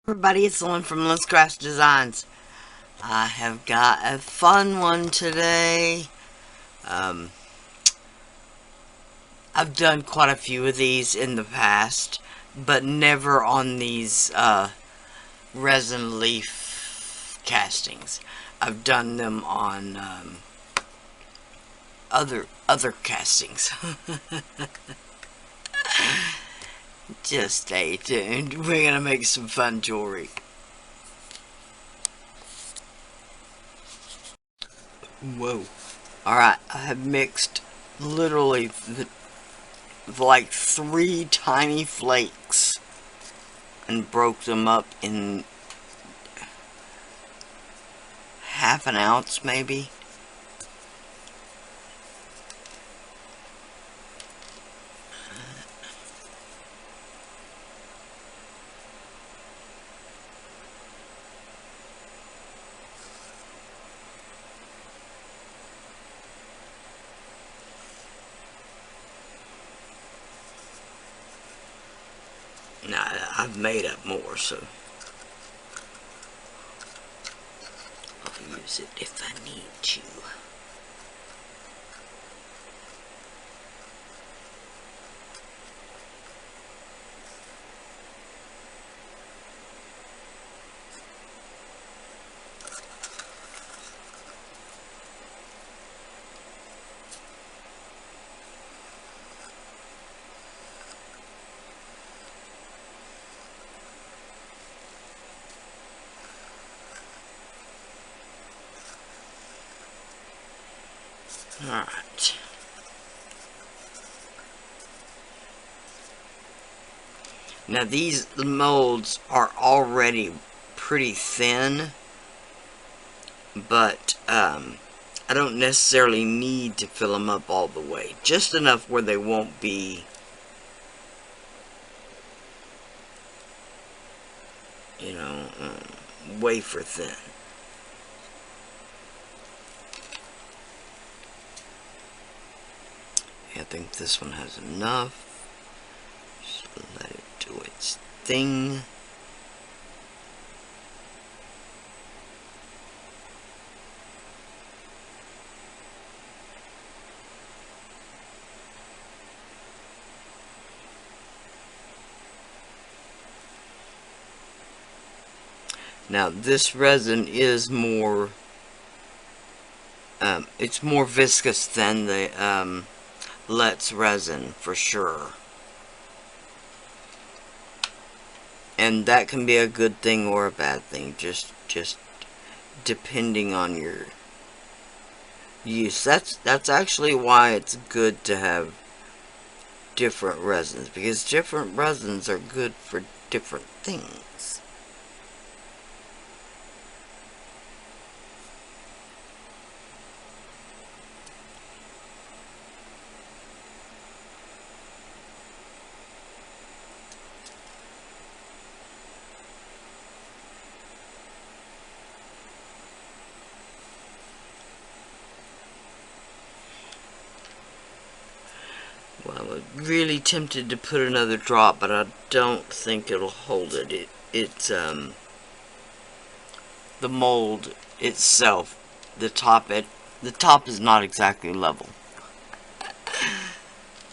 Everybody, it's Lynn from Lynn's Crafts Designs. I have got a fun one today. Um, I've done quite a few of these in the past, but never on these resin leaf castings. I've done them on other castings. Just stay tuned. We're gonna make some fun jewelry. Whoa. Alright, I have mixed literally like 3 tiny flakes and broke them up in half an ounce maybe. Now, I've made up more, so I'll use it if I need to. Alright. Now these molds are already pretty thin, but I don't necessarily need to fill them up all the way. Just enough where they won't be, you know, wafer thin. I think this one has enough. Just let it do its thing. Now this resin is more, it's more viscous than the Let's resin for sure. And that can be a good thing or a bad thing, just depending on your use. That's actually why it's good to have different resins, because different resins are good for different things. Well, I'm really tempted to put another drop, but I don't think it'll hold it. It's the mold itself, the top is not exactly level.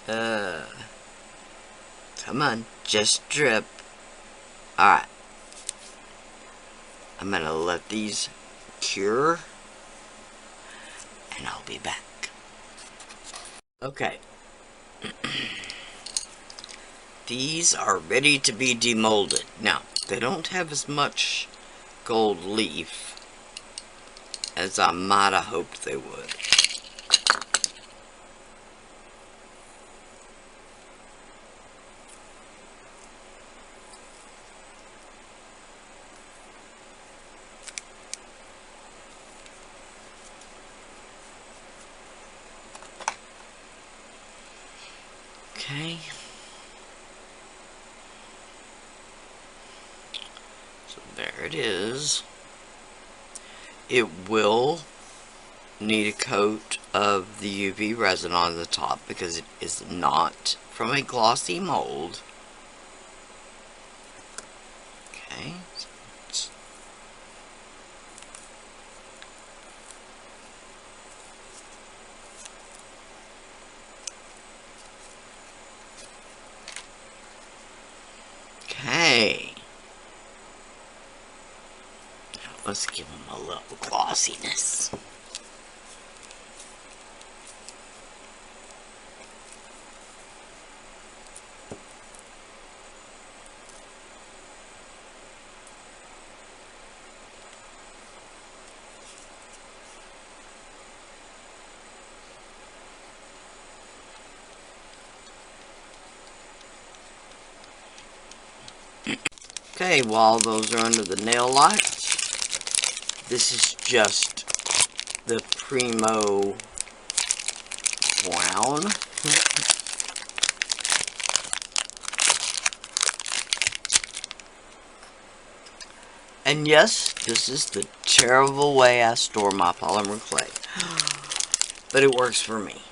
Come on, just drip. Alright. I'm gonna let these cure, and I'll be back. Okay. These are ready to be demolded. Now, they don't have as much gold leaf as I might have hoped they would. Okay. So there it is. It will need a coat of the UV resin on the top because it is not from a glossy mold. Okay. Okay. Now let's give them a little glossiness. Okay, while those are under the nail lights, this is just the Primo brown. And yes, this is the terrible way I store my polymer clay. But it works for me.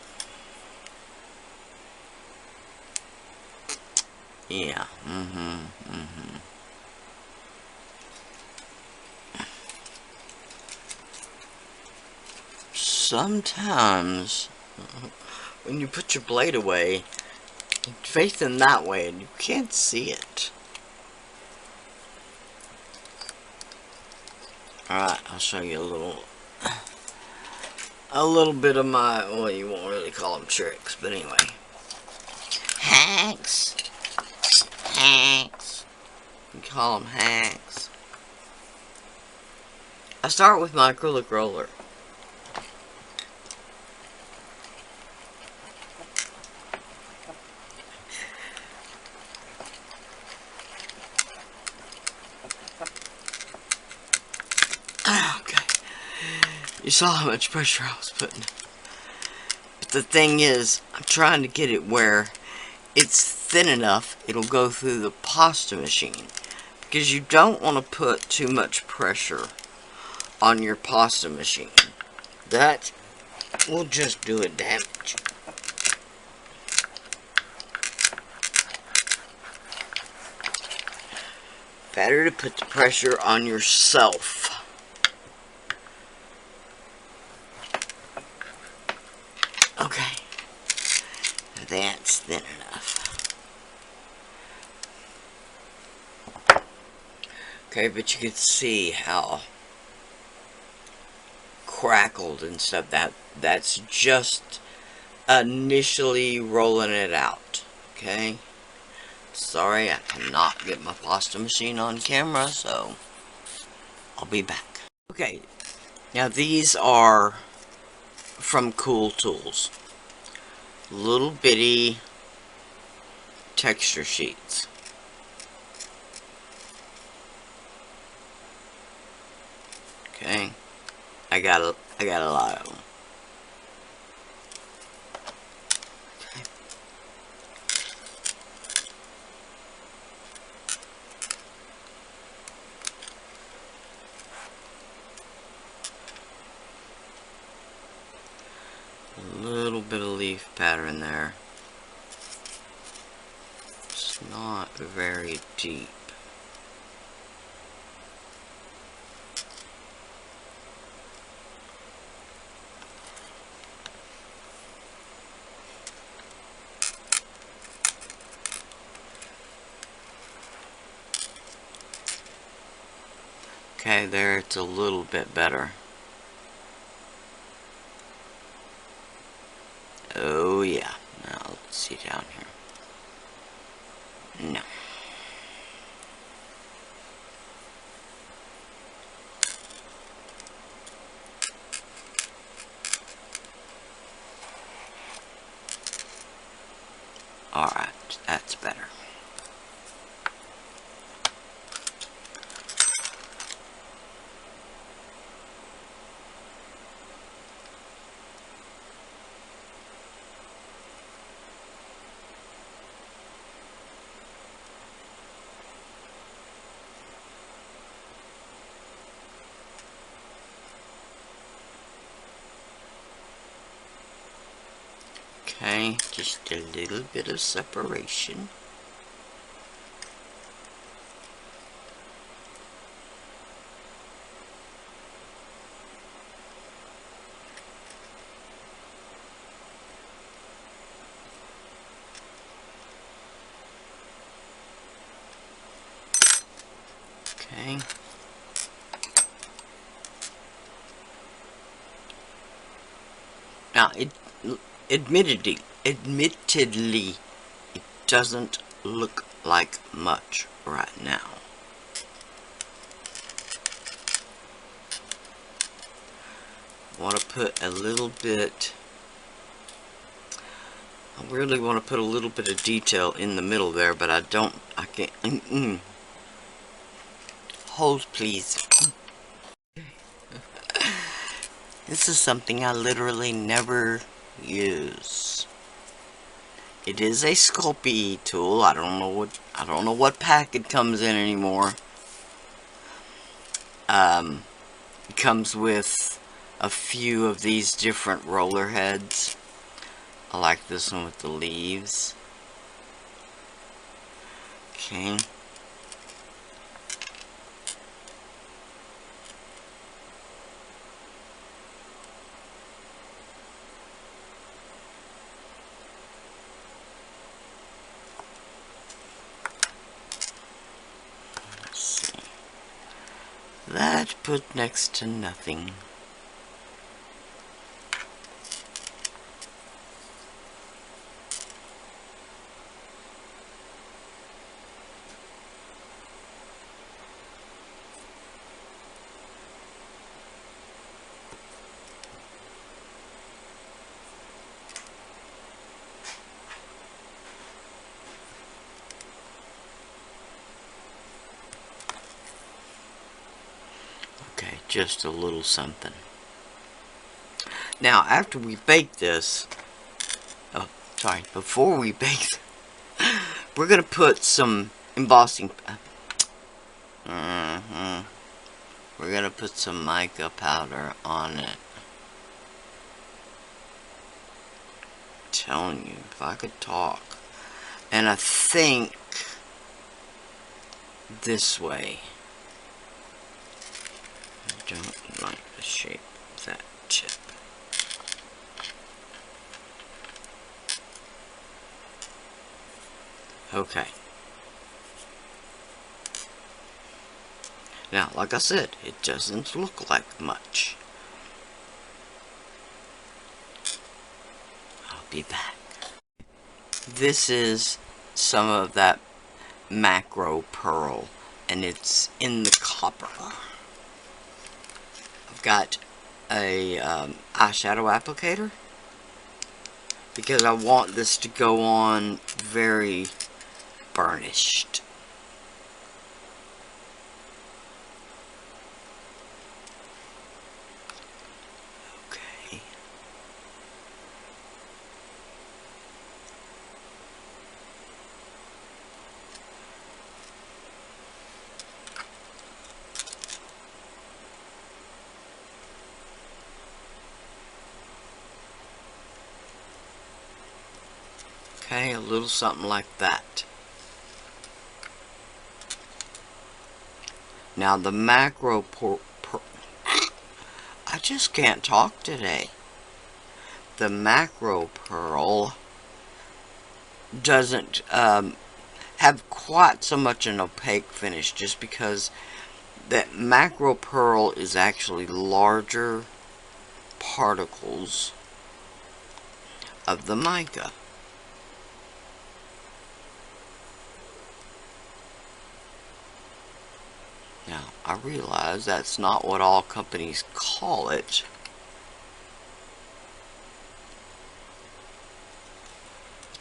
Yeah. Sometimes, when you put your blade away, facing that way, and you can't see it. Alright, I'll show you a little bit of my, well, you won't really call them tricks, but anyway. Hacks. You call them hacks. I start with my acrylic roller. Okay. You saw how much pressure I was putting. But the thing is, I'm trying to get it where it's thin enough it'll go through the pasta machine. Because you don't want to put too much pressure on your pasta machine. That will just do it damage. Better to put the pressure on yourself. Okay. That's thin enough. Okay, but you can see how crackled and stuff. That's just initially rolling it out. Okay. Sorry, I cannot get my pasta machine on camera, so I'll be back. Okay. Now these are from Cool Tools. Little bitty texture sheets. Okay. I got a lot of them. Okay. A little bit of leaf pattern there. It's not very deep. Okay, there it's a little bit better. Oh yeah. Now let's see down here. No. Alright, that's better. Okay, just a little bit of separation. Okay. Now, admittedly, it doesn't look like much right now. I want to put a little bit. I really want to put a little bit of detail in the middle there, but I can't. Hold, please. This is something I literally never use. It is a Sculpey tool. I don't know what pack it comes in anymore. It comes with a few of these different roller heads. I like this one with the leaves. Okay. Let's see. That put next to nothing. Okay, just a little something. Now, after we bake this, before we bake, we're going to put some embossing. We're going to put some mica powder on it. I'm telling you, if I could talk. And I think this way. I don't like the shape of that tip. Okay. Now, like I said, it doesn't look like much. I'll be back. This is some of that macro pearl, and it's in the copper. I've got a eyeshadow applicator because I want this to go on very burnished. Okay. Okay, a little something like that. Now the macro I just can't talk today. The macro pearl doesn't have quite so much an opaque finish, just because that macro pearl is actually larger particles of the mica. Now, I realize that's not what all companies call it.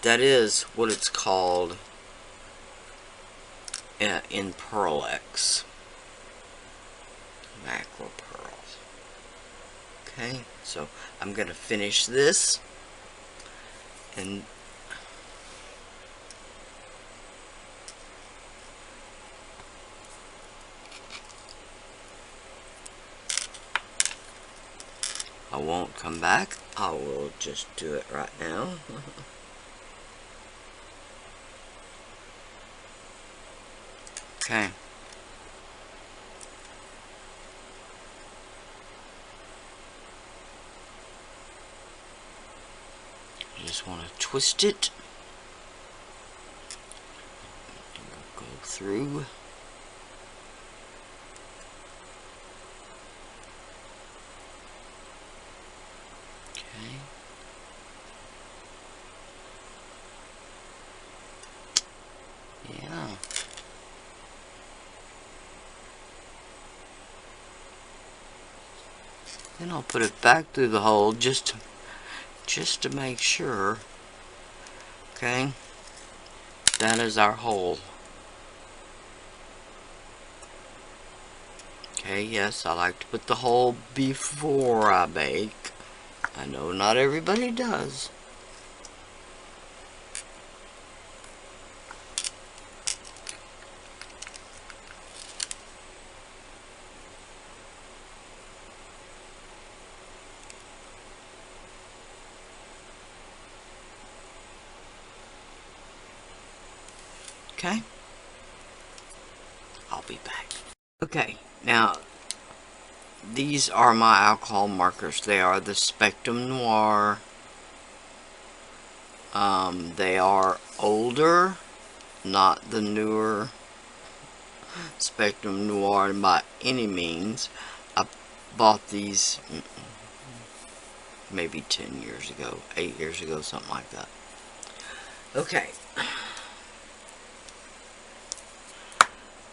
That is what it's called in Pearl X. Macro pearls. Okay, so I'm going to finish this, and I won't come back. I will just do it right now. Okay. You just want to twist it. Go through. Yeah. Then I'll put it back through the hole just to make sure. Okay. That is our hole. Okay, yes, I like to put the hole before I bake. I know not everybody does. Okay. I'll be back. Okay, now these are my alcohol markers. They are the Spectrum Noir. They are older, not the newer Spectrum Noir by any means. I bought these maybe 10 years ago, 8 years ago, something like that. Okay.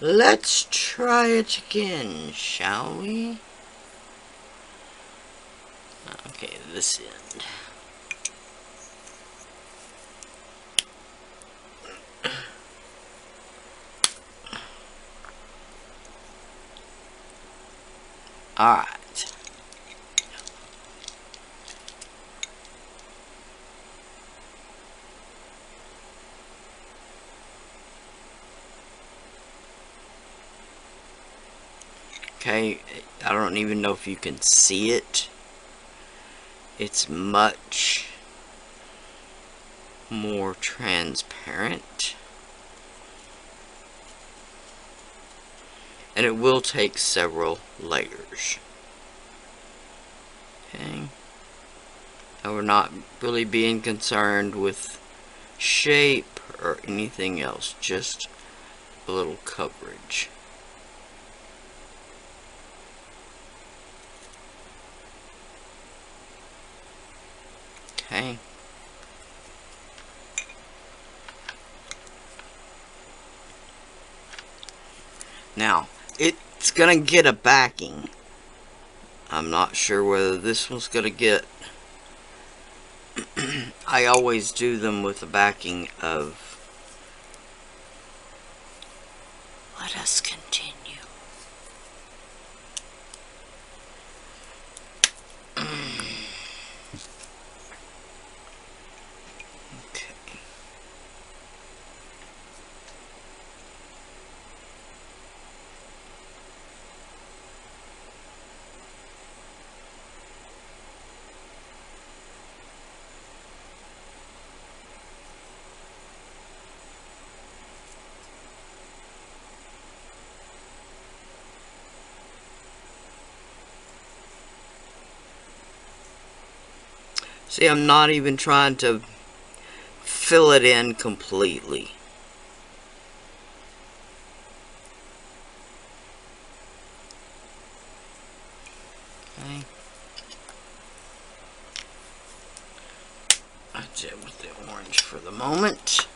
Let's try it again, shall we? Okay, this end. Alright. Okay, I don't even know if you can see it. It's much more transparent. And it will take several layers. Okay. And we're not really being concerned with shape or anything else, just a little coverage. Okay. Now, it's gonna get a backing. I'm not sure whether this one's gonna get... I always do them with the backing of... Let us continue. Okay. See, I'm not even trying to fill it in completely. Okay. That's it with the orange for the moment.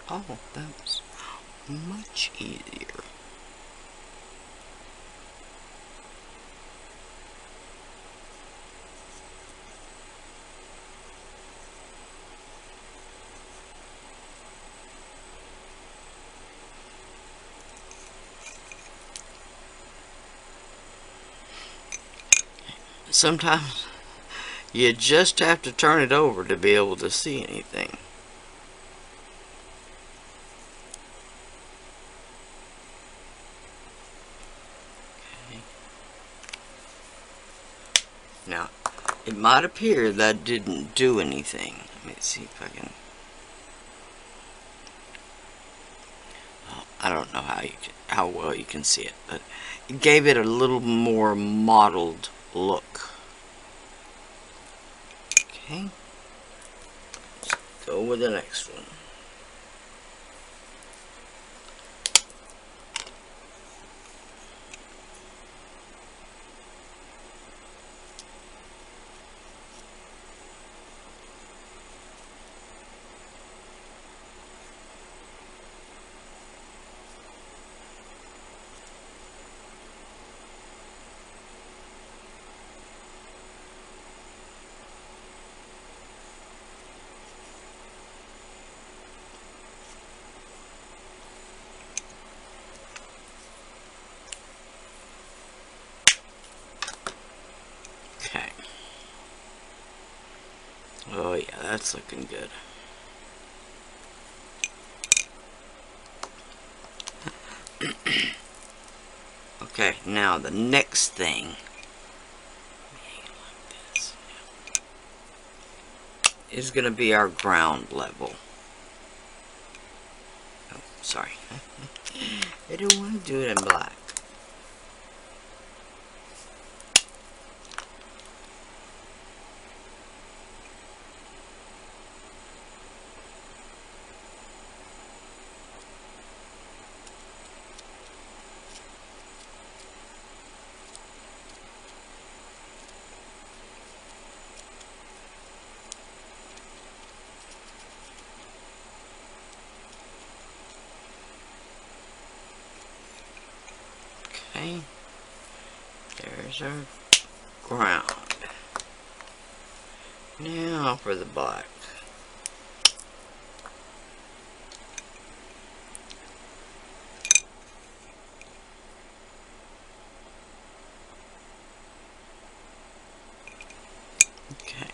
Oh, that's much easier. Sometimes you just have to turn it over to be able to see anything. Okay. Now, it might appear that didn't do anything. Let me see if I can... Well, I don't know how well you can see it, but it gave it a little more mottled look. Okay. Let's go with the next one. Oh yeah, that's looking good. Okay, now the next thing is going to be our ground level. Oh, sorry. I don't want to do it in black. Okay, there's our ground. Now for the black. Okay.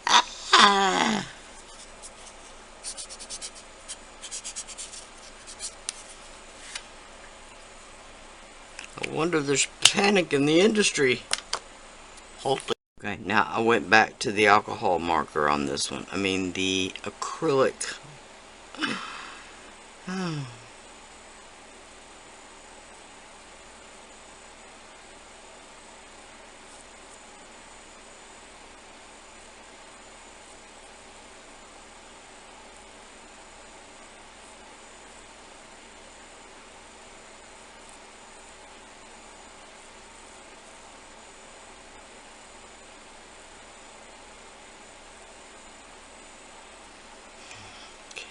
Ah! I wonder if there's panic in the industry. Hopefully. Okay, now I went back to the alcohol marker on this one. I mean the acrylic.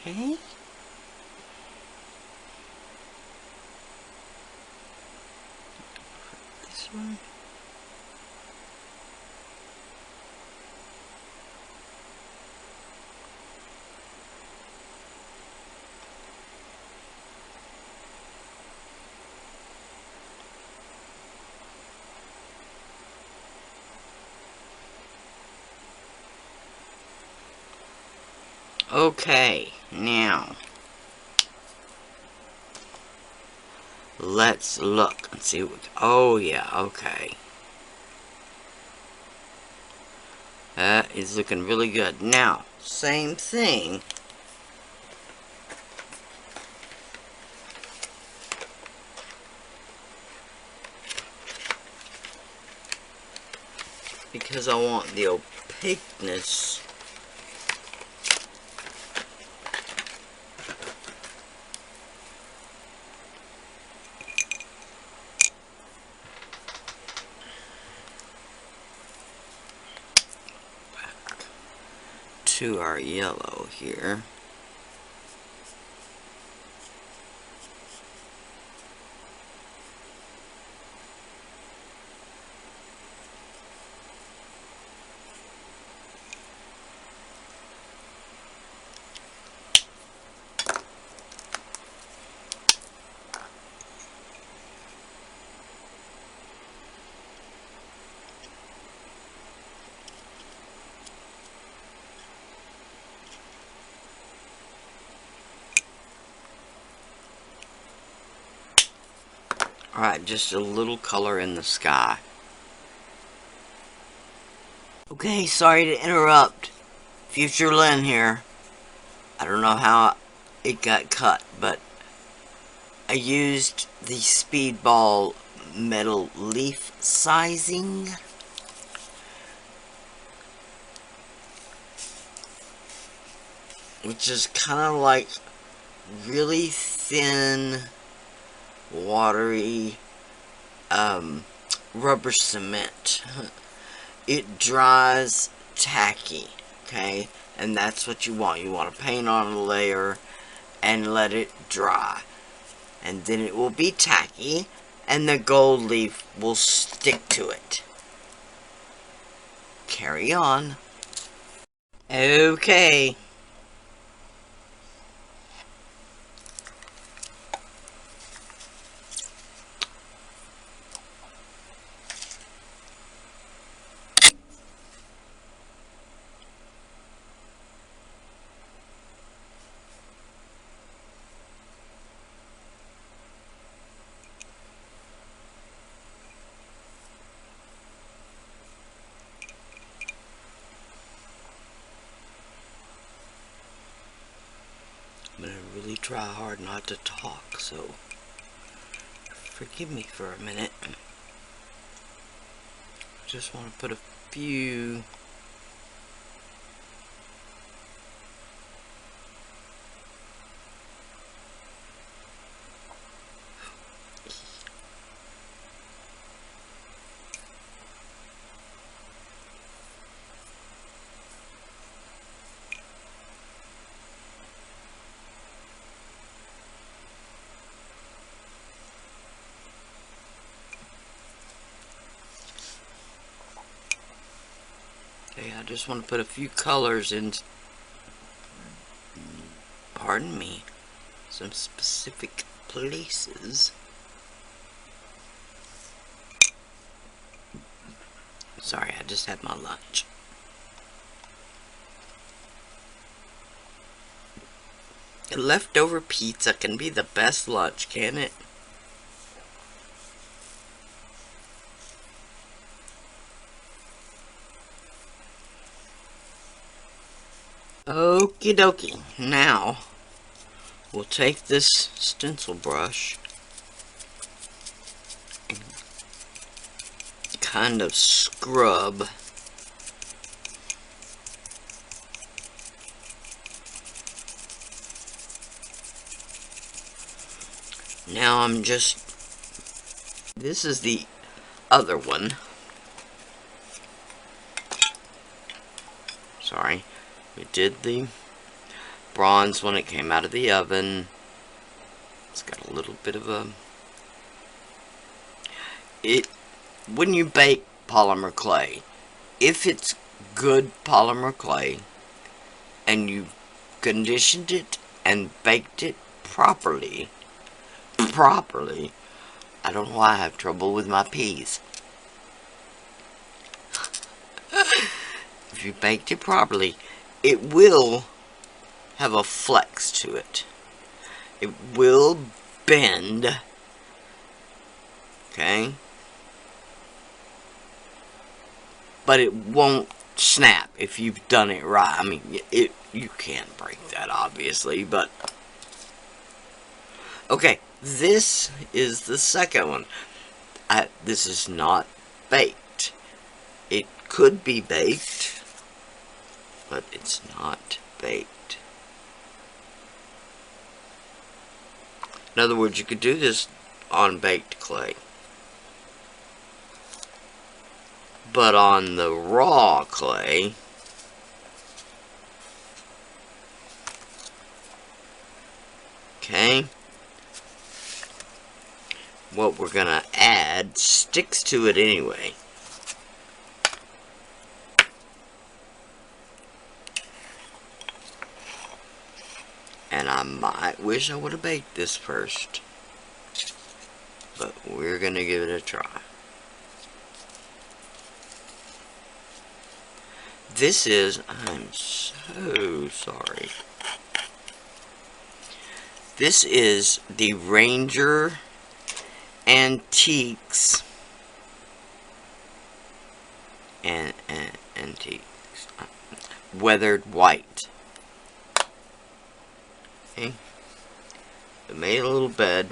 Okay. This one. Okay, now let's look and see what. Oh, yeah, okay. That is looking really good. Now, same thing. Because I want the opaqueness. To our yellow here. Alright, just a little color in the sky. Okay, sorry to interrupt. Future Lynn here. I don't know how it got cut, but I used the Speedball metal leaf sizing. Which is kind of like really thin, watery rubber cement. It dries tacky, okay? And that's what you want. You want to paint on a layer and let it dry. And then it will be tacky, and the gold leaf will stick to it. Carry on. Okay. try hard not to talk, so forgive me for a minute. Just want to put a few I just want to put a few colors in, pardon me, some specific places. Sorry, I just had my lunch. Leftover pizza can be the best lunch, can it? Okie dokie. Now, we'll take this stencil brush and kind of scrub now. This is the other one. Sorry. We did the bronze when it came out of the oven. It's got a little bit of when you bake polymer clay, if it's good polymer clay and you conditioned it and baked it properly, I don't know why I have trouble with my P's. If you baked it properly, it will have a flex to it. It will bend. Okay? But it won't snap if you've done it right. I mean, you can't break that, obviously, but okay, this is the second one. This is not baked. It could be baked, but it's not baked. In other words, you could do this on baked clay, but on the raw clay, okay, what we're gonna add sticks to it anyway. And I might wish I would have baked this first, but we're gonna give it a try. This is, I'm so sorry. This is the Ranger Antiques and Antiques Weathered White. Okay. I made a little bed.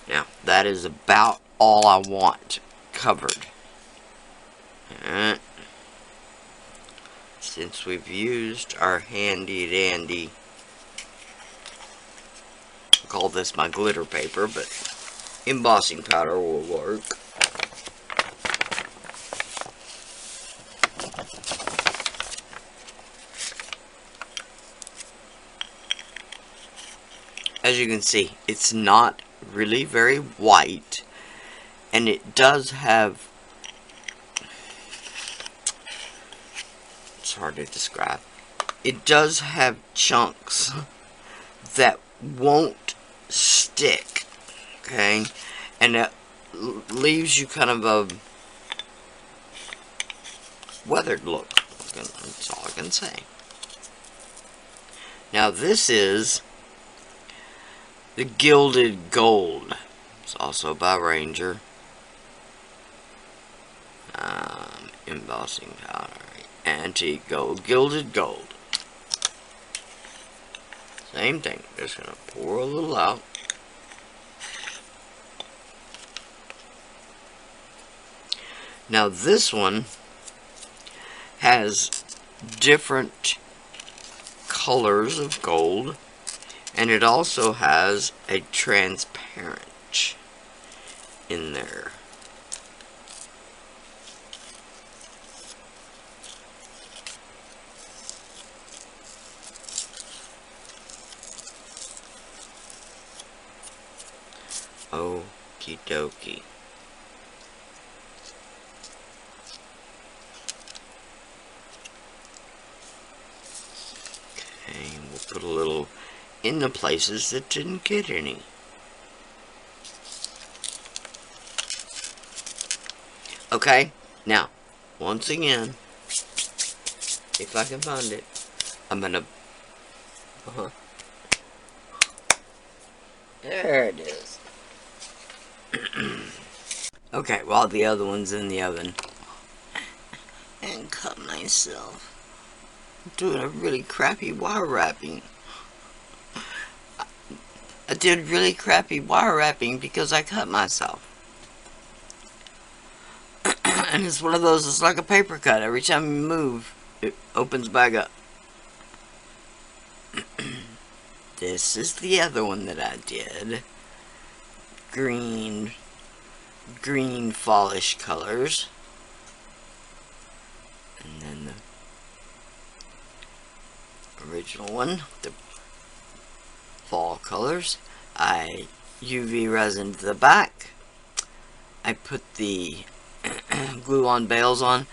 Now, that is about all I want covered. And since we've used our handy dandy, I call this my glitter paper, but embossing powder will work. As you can see, it's not really very white, and it does have, it's hard to describe, it does have chunks that won't stick, okay, and leaves you kind of a weathered look. That's all I can say. Now this is the Gilded Gold. It's also by Ranger. Embossing powder. Antique gold. Gilded Gold. Same thing. Just going to pour a little out. Now this one has different colors of gold, and it also has a transparent in there. Okie dokie. Okay, we'll put a little in the places that didn't get any. Okay, now, once again, if I can find it, I'm gonna, there it is. Okay, while the other one's in the oven, and cut myself. I'm doing a really crappy wire wrapping. I did really crappy wire wrapping because I cut myself. And it's one of those, it's like a paper cut. Every time you move, it opens back up. This is the other one that I did. Green fallish colors. And then the original one, the fall colors. I UV resined the back. I put the glue-on bales on.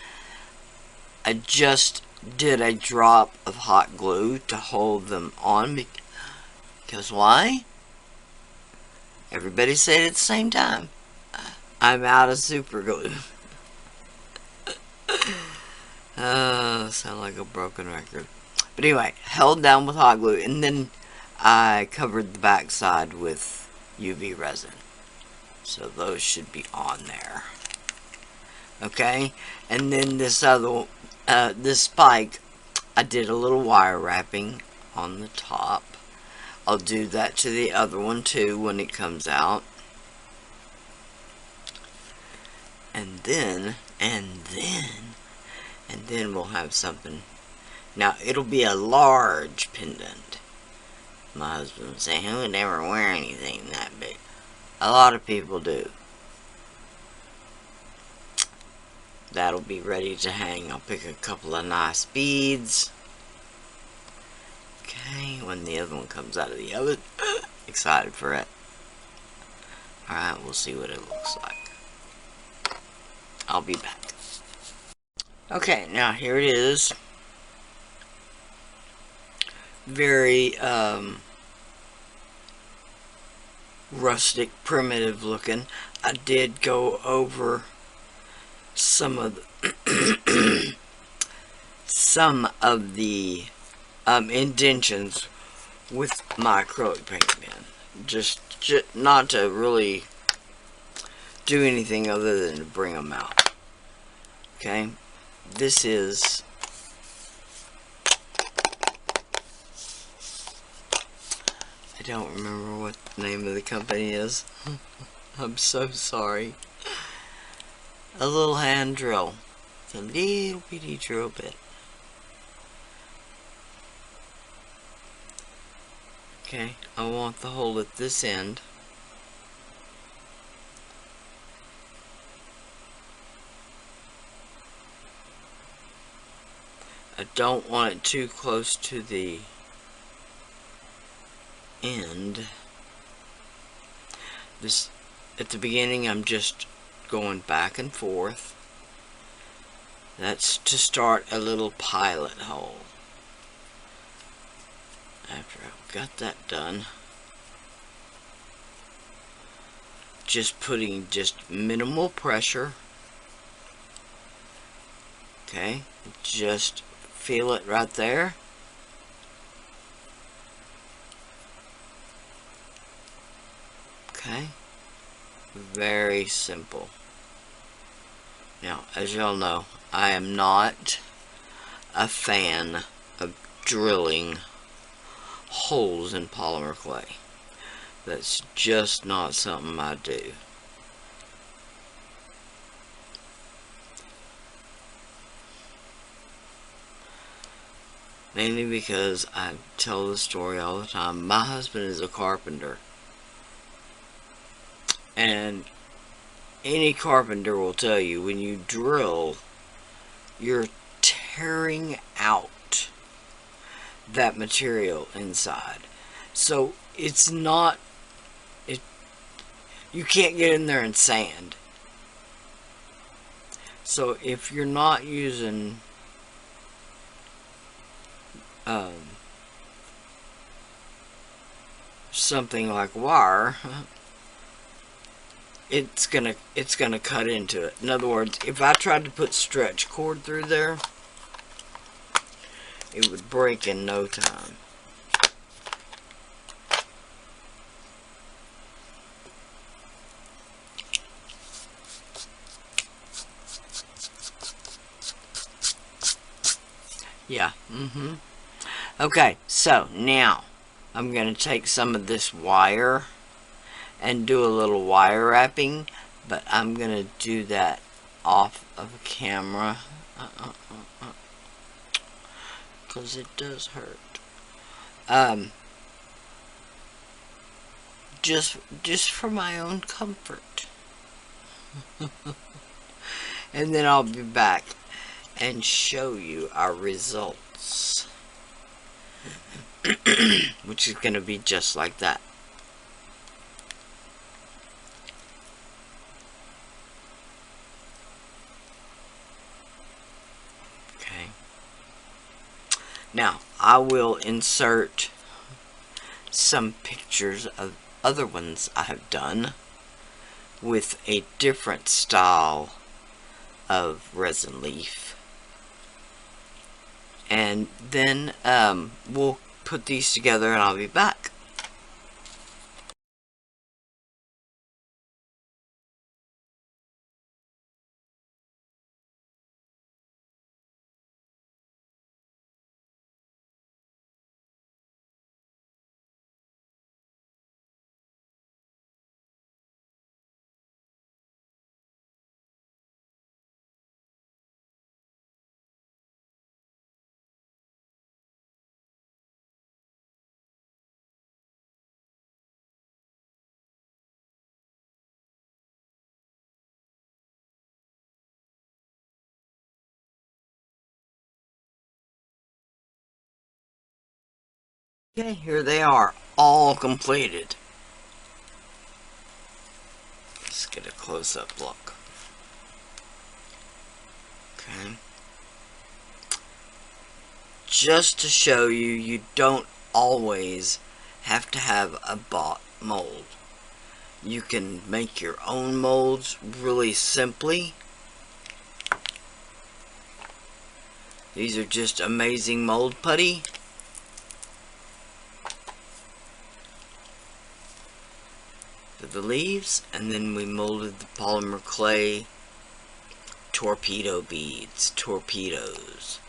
I just did a drop of hot glue to hold them on because why? Everybody said it at the same time. I'm out of super glue. Sound like a broken record. But anyway, held down with hot glue, and then I covered the back side with UV resin. So those should be on there. Okay, and then this other, this spike, I did a little wire wrapping on the top. I'll do that to the other one too when it comes out. And then we'll have something. Now, it'll be a large pendant. My husband would say, who would ever wear anything that big? A lot of people do. That'll be ready to hang. I'll pick a couple of nice beads. Okay, when the other one comes out of the oven. Excited for it. Alright, we'll see what it looks like. I'll be back. Okay, now here it is. Very rustic, primitive looking. I did go over some of the indentions with my acrylic paint pen. Just not to really do anything other than to bring them out. Okay, this is I don't remember what the name of the company is. I'm so sorry. A little hand drill. It's a little bitty drill bit. Okay, I want the hole at this end. I don't want it too close to the end. This, at the beginning, I'm just going back and forth. That's to start a little pilot hole. After I've got that done, just putting just minimal pressure. Okay, just feel it right there. Okay, very simple. Now, as y'all know, I am not a fan of drilling holes in polymer clay. That's just not something I do. Mainly because I tell the story all the time. My husband is a carpenter. And any carpenter will tell you, when you drill, you're tearing out that material inside. So it's not, you can't get in there and sand. So if you're not using something like wire, it's gonna cut into it. In other words, if I tried to put stretch cord through there, it would break in no time. Yeah, Okay, so now I'm going to take some of this wire and do a little wire wrapping, but I'm going to do that off of camera because it does hurt. Just for my own comfort. And then I'll be back and show you our results. Which is going to be just like that. Okay. Now, I will insert some pictures of other ones I have done with a different style of resin leaf. And then we'll put these together and I'll be back. Okay, here they are, all completed. Let's get a close-up look. Okay. Just to show you, you don't always have to have a bought mold. You can make your own molds really simply. These are just amazing mold putty. For the leaves, and then we molded the polymer clay torpedo beads, torpedoes,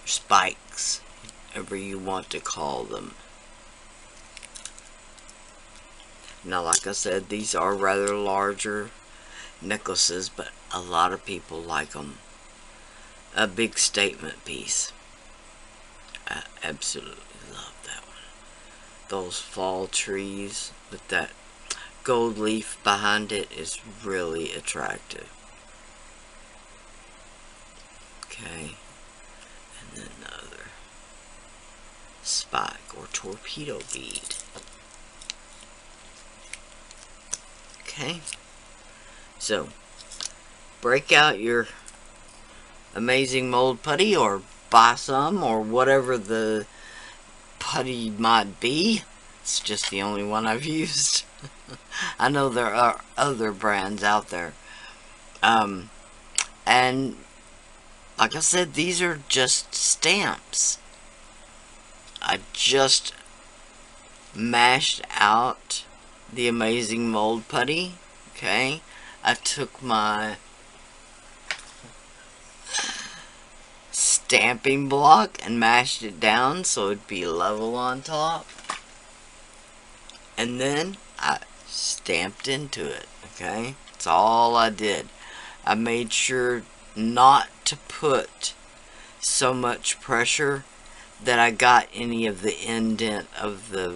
spikes, whatever you want to call them. Now, like I said, these are rather larger necklaces, but a lot of people like them. A big statement piece. I absolutely love that one. Those fall trees with that gold leaf behind it is really attractive. Okay, and then the other spike or torpedo bead. Okay, so break out your amazing mold putty or buy some or whatever the putty might be. It's just the only one I've used. I know there are other brands out there. And like I said, these are just stamps. I just mashed out the Amazing Mold Putty. Okay, I took my stamping block and mashed it down so it'd be level on top. And then I stamped into it. Okay, that's all I did. I made sure not to put so much pressure that I got any of the indent of the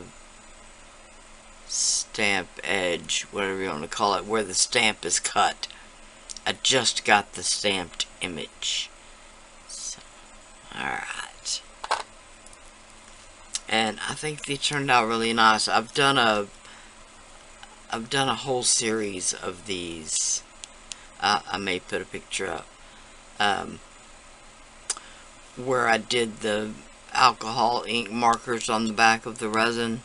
stamp edge, whatever you want to call it, where the stamp is cut. I just got the stamped image. So, alright. And I think they turned out really nice. I've done a whole series of these. I may put a picture up. Where I did the alcohol ink markers on the back of the resin.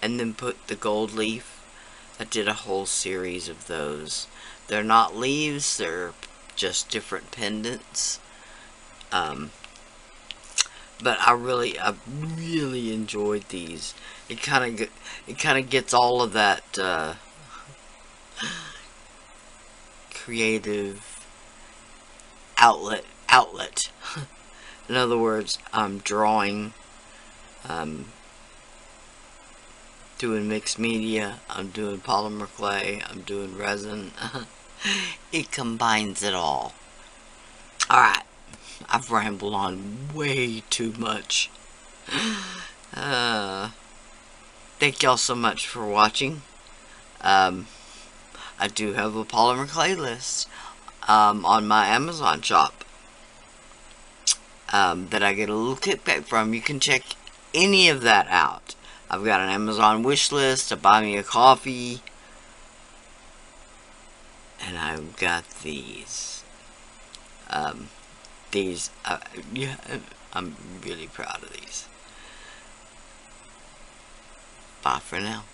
And then put the gold leaf. I did a whole series of those. They're not leaves, they're just different pendants. But I really enjoyed these. It kind of gets all of that creative outlet. In other words, I'm drawing, doing mixed media, I'm doing polymerclay, I'm doing resin. It combines it all. Alright, I've rambled on way too much. Thank y'all so much for watching. I do have a polymerclay list on my Amazon shop that I get a little kickback from. You can check any of that out. I've got an Amazon wish list, a buy me a coffee, and I've got these. Yeah, I'm really proud of these. Bye for now.